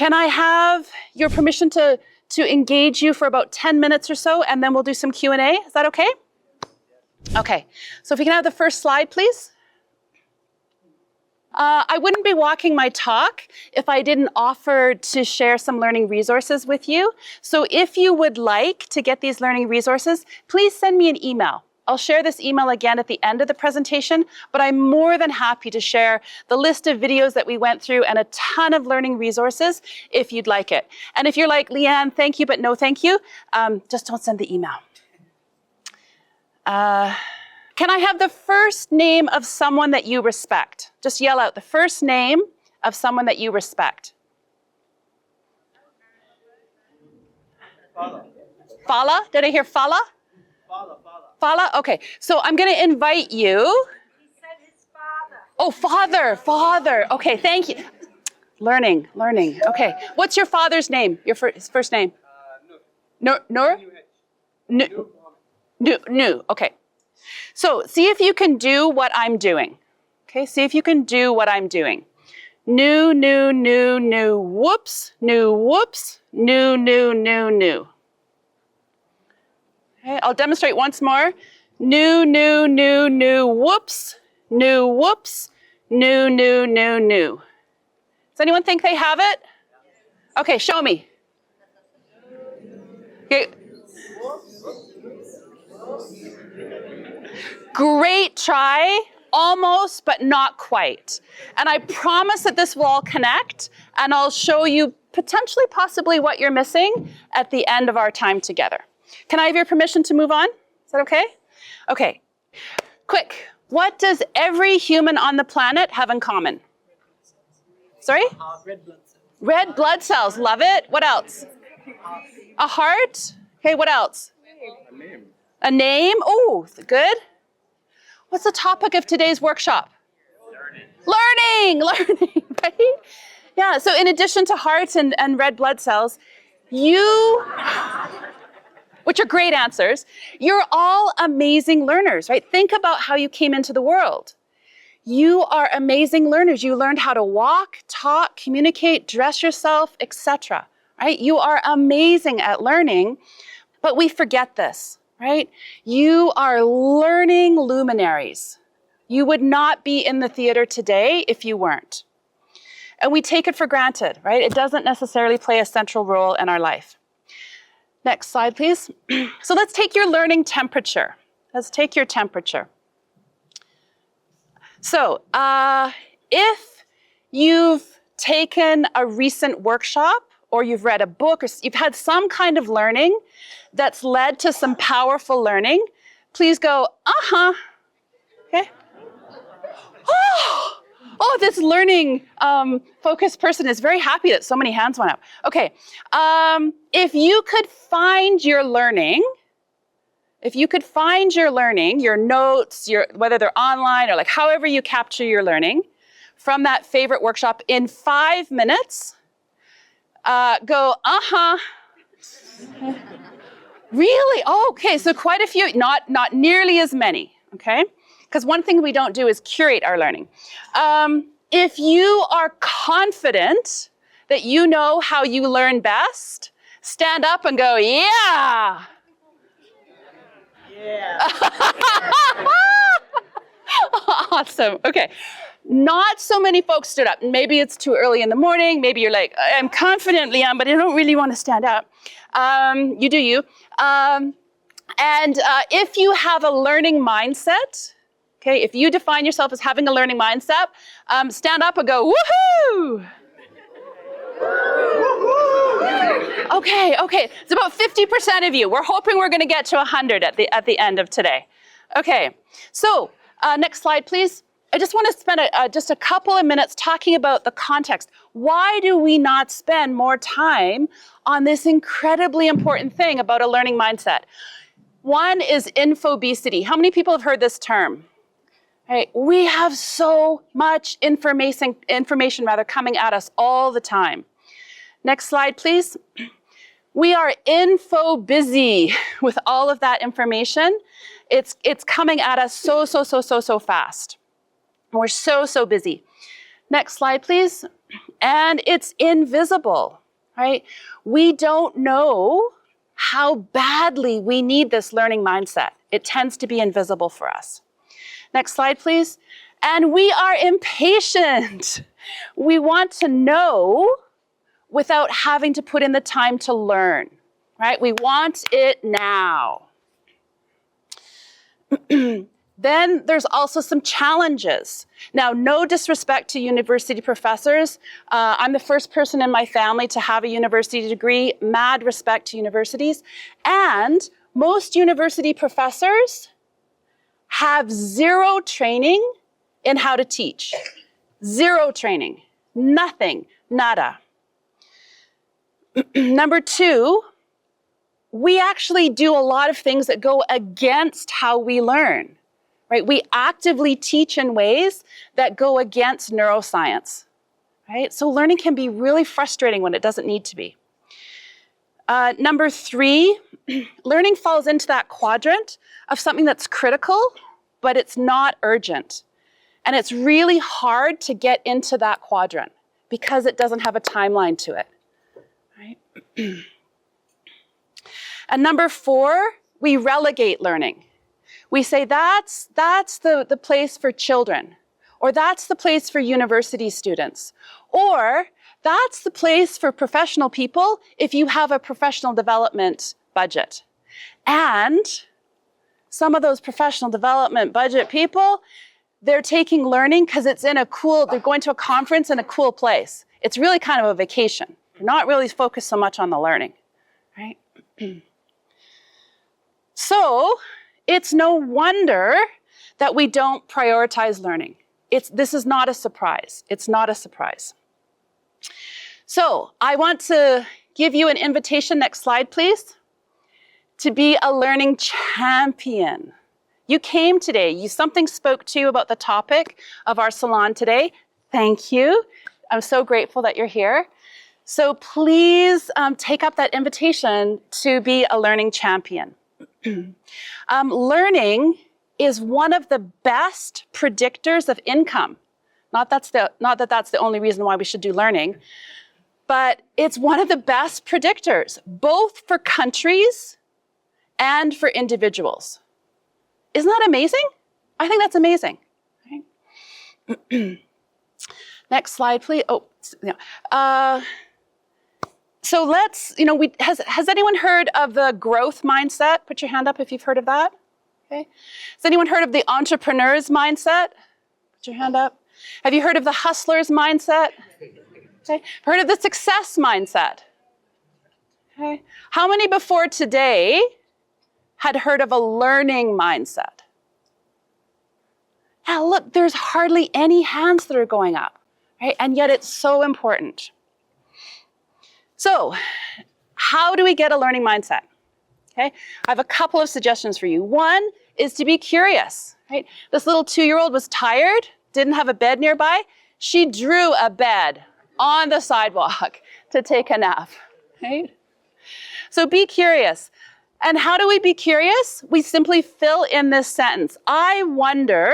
Can I have your permission to engage you for about 10 minutes or so, and then we'll do some Q&A? Is that okay? Okay, so if we can have the first slide, please. I wouldn't be walking my talk if I didn't offer to share some learning resources with you. So if you would like to get these learning resources, please send me an email. I'll share this email again at the end of the presentation, but I'm more than happy to share the list of videos that we went through and a ton of learning resources if you'd like it. And if you're like, Leanne, thank you, but no thank you, just don't send the email. Can I have the first name of someone that you respect? Just yell out the first name of someone that you respect. Fala. Fala? Did I hear Fala? Fala. Fala? Okay, so I'm going to invite you. He said his father. Oh, father. Okay, thank you. Learning. Okay, what's your father's name? His first name? Nur. New. Okay. So see if you can do what I'm doing. Okay, see if you can do what I'm doing. New. Whoops. New. Okay, I'll demonstrate once more. New. Whoops. New. Does anyone think they have it? Okay, show me. Okay. Great try. Almost, but not quite. And I promise that this will all connect, and I'll show you potentially, possibly what you're missing at the end of our time together. Can I have your permission to move on? Is that okay? Okay. Quick. What does every human on the planet have in common? Sorry? Red blood cells. Red blood cells. Love it. What else? A heart. Okay, what else? A name. A name. Oh, good. What's the topic of today's workshop? Learning, right? Yeah, so in addition to hearts and red blood cells, which are great answers, you're all amazing learners, right? Think about how you came into the world. You are amazing learners. You learned how to walk, talk, communicate, dress yourself, etc., right? You are amazing at learning, but we forget this. Right? You are learning luminaries. You would not be in the theater today if you weren't. And we take it for granted, right? It doesn't necessarily play a central role in our life. Next slide, please. So let's take your learning temperature. Let's take your temperature. So if you've taken a recent workshop, or you've read a book, or you've had some kind of learning that's led to some powerful learning, please go, okay? Oh, this learning focused person is very happy that so many hands went up. Okay, if you could find your learning, your notes, whether they're online or like however you capture your learning from that favorite workshop in 5 minutes, go, Really? Oh, okay, so quite a few, not nearly as many, okay? Because one thing we don't do is curate our learning. If you are confident that you know how you learn best, stand up and go, yeah! Yeah. Awesome, okay. Not so many folks stood up. Maybe it's too early in the morning. Maybe you're like, I'm confident, Leanne, but I don't really want to stand up. You do you. And if you have a learning mindset, okay, if you define yourself as having a learning mindset, stand up and go, woohoo! Okay. It's about 50% of you. We're hoping we're going to get to 100 at the end of today. Okay, so next slide, please. I just want to spend just a couple of minutes talking about the context. Why do we not spend more time on this incredibly important thing about a learning mindset? One is infobesity. How many people have heard this term? Right? We have so much information coming at us all the time. Next slide, please. We are info busy with all of that information. It's coming at us so fast. We're so busy. Next slide, please. And it's invisible, right? We don't know how badly we need this learning mindset. It tends to be invisible for us. Next slide, please. And we are impatient. We want to know without having to put in the time to learn, right? We want it now. Then there's also some challenges. Now, no disrespect to university professors. I'm the first person in my family to have a university degree. Mad respect to universities. And most university professors have zero training in how to teach. Zero training. Nothing. Nada. Number two, we actually do a lot of things that go against how we learn. Right? We actively teach in ways that go against neuroscience, right? So learning can be really frustrating when it doesn't need to be. Number three, learning falls into that quadrant of something that's critical, but it's not urgent. And it's really hard to get into that quadrant because it doesn't have a timeline to it, right? And number four, we relegate learning. We say that's the place for children, or that's the place for university students, or that's the place for professional people if you have a professional development budget. And some of those professional development budget people, they're taking learning because it's in they're going to a conference in a cool place. It's really kind of a vacation. They're not really focused so much on the learning, right? So, it's no wonder that we don't prioritize learning. This is not a surprise. It's not a surprise. So I want to give you an invitation, next slide please, to be a learning champion. You came today, something spoke to you about the topic of our salon today. Thank you. I'm so grateful that you're here. So please take up that invitation to be a learning champion. Learning is one of the best predictors of income. Not that that's the only reason why we should do learning, but it's one of the best predictors, both for countries and for individuals. Isn't that amazing? I think that's amazing. Right? Next slide, please. Oh, yeah. So let's, has anyone heard of the growth mindset? Put your hand up if you've heard of that. Okay. Has anyone heard of the entrepreneur's mindset? Put your hand up. Have you heard of the hustler's mindset? Okay. Heard of the success mindset? Okay. How many before today had heard of a learning mindset? Now look, there's hardly any hands that are going up, right? And yet it's so important. So, how do we get a learning mindset? Okay, I have a couple of suggestions for you. One is to be curious, right? This little 2-year-old was tired, didn't have a bed nearby. She drew a bed on the sidewalk to take a nap, right? So be curious. And how do we be curious? We simply fill in this sentence. I wonder, ...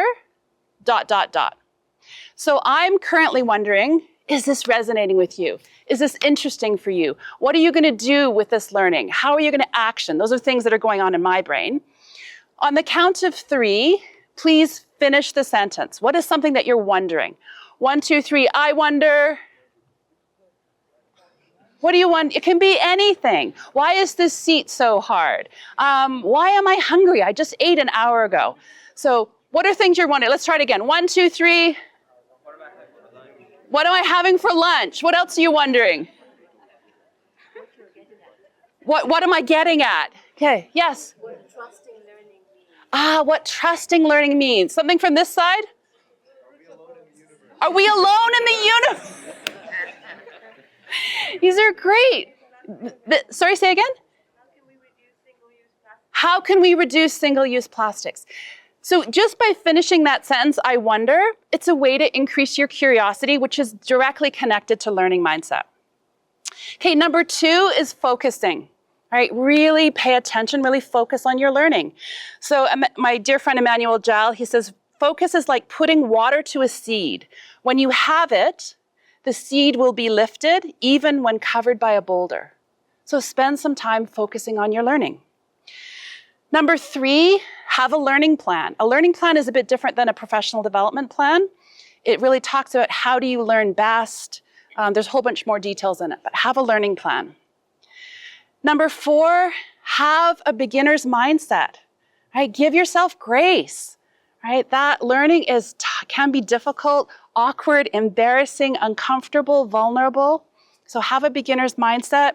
So I'm currently wondering, is this resonating with you? Is this interesting for you? What are you going to do with this learning? How are you going to action? Those are things that are going on in my brain. On the count of 3, please finish the sentence. What is something that you're wondering? 1, 2, 3, I wonder. What do you want? It can be anything. Why is this seat so hard? Why am I hungry? I just ate an hour ago. So what are things you're wondering? Let's try it again. 1, 2, 3. What am I having for lunch? What else are you wondering? What am I getting at? Okay, yes? What trusting learning means. What trusting learning means. Something from this side? Are we alone in the universe? These are great. Sorry, say again? How can we reduce single-use plastics? So just by finishing that sentence, I wonder, it's a way to increase your curiosity, which is directly connected to learning mindset. Okay, number 2 is focusing, right? Really pay attention, really focus on your learning. So my dear friend Emmanuel Jal, he says, Focus is like putting water to a seed. When you have it, the seed will be lifted even when covered by a boulder. So spend some time focusing on your learning. Number 3, have a learning plan. A learning plan is a bit different than a professional development plan. It really talks about how do you learn best. There's a whole bunch more details in it, but have a learning plan. Number 4, have a beginner's mindset. Right? Give yourself grace. Right? That learning can be difficult, awkward, embarrassing, uncomfortable, vulnerable. So have a beginner's mindset.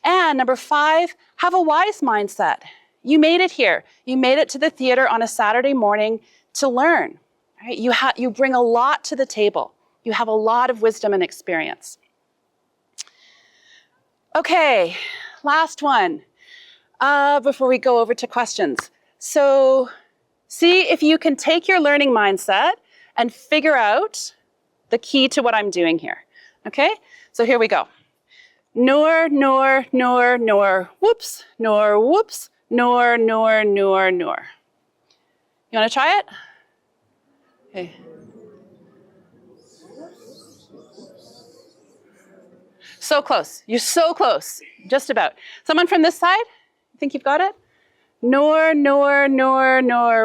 And number 5, have a wise mindset. You made it here. You made it to the theater on a Saturday morning to learn. Right? You bring a lot to the table. You have a lot of wisdom and experience. Okay, last one before we go over to questions. So see if you can take your learning mindset and figure out the key to what I'm doing here. Okay, so here we go. Nor, whoops, nor, whoops, nor. You want to try it? Okay. So close. You're so close. Just about. Someone from this side? You think you've got it? Nor,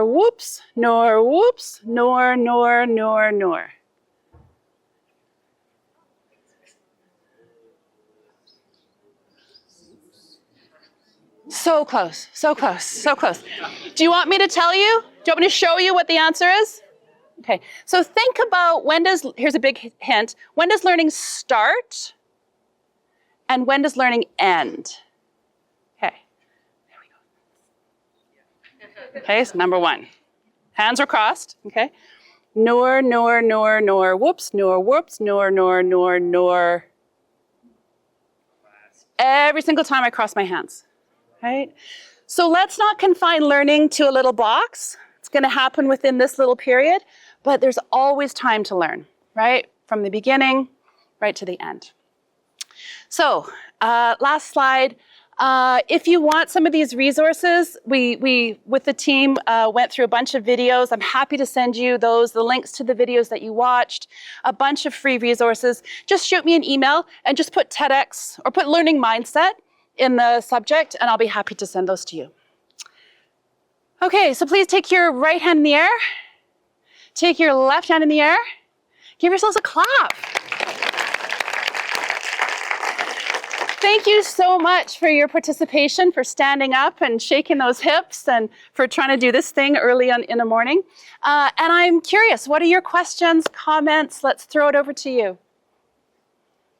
whoops, nor, nor. So close, so close, so close. Do you want me to tell you? Do you want me to show you what the answer is? Okay, so think about here's a big hint, when does learning start and when does learning end? Okay, there we go. Okay, so number 1, hands are crossed, okay? Nor, whoops, nor. Every single time I cross my hands. Right? So let's not confine learning to a little box. It's going to happen within this little period, but there's always time to learn, right? From the beginning right to the end. So last slide. If you want some of these resources, we with the team went through a bunch of videos. I'm happy to send you the links to the videos that you watched, a bunch of free resources. Just shoot me an email and just put TEDx or put learning mindset in the subject, and I'll be happy to send those to you. Okay, so please take your right hand in the air. Take your left hand in the air. Give yourselves a clap. Thank you so much for your participation, for standing up and shaking those hips, and for trying to do this thing early in the morning. And I'm curious, what are your questions, comments? Let's throw it over to you.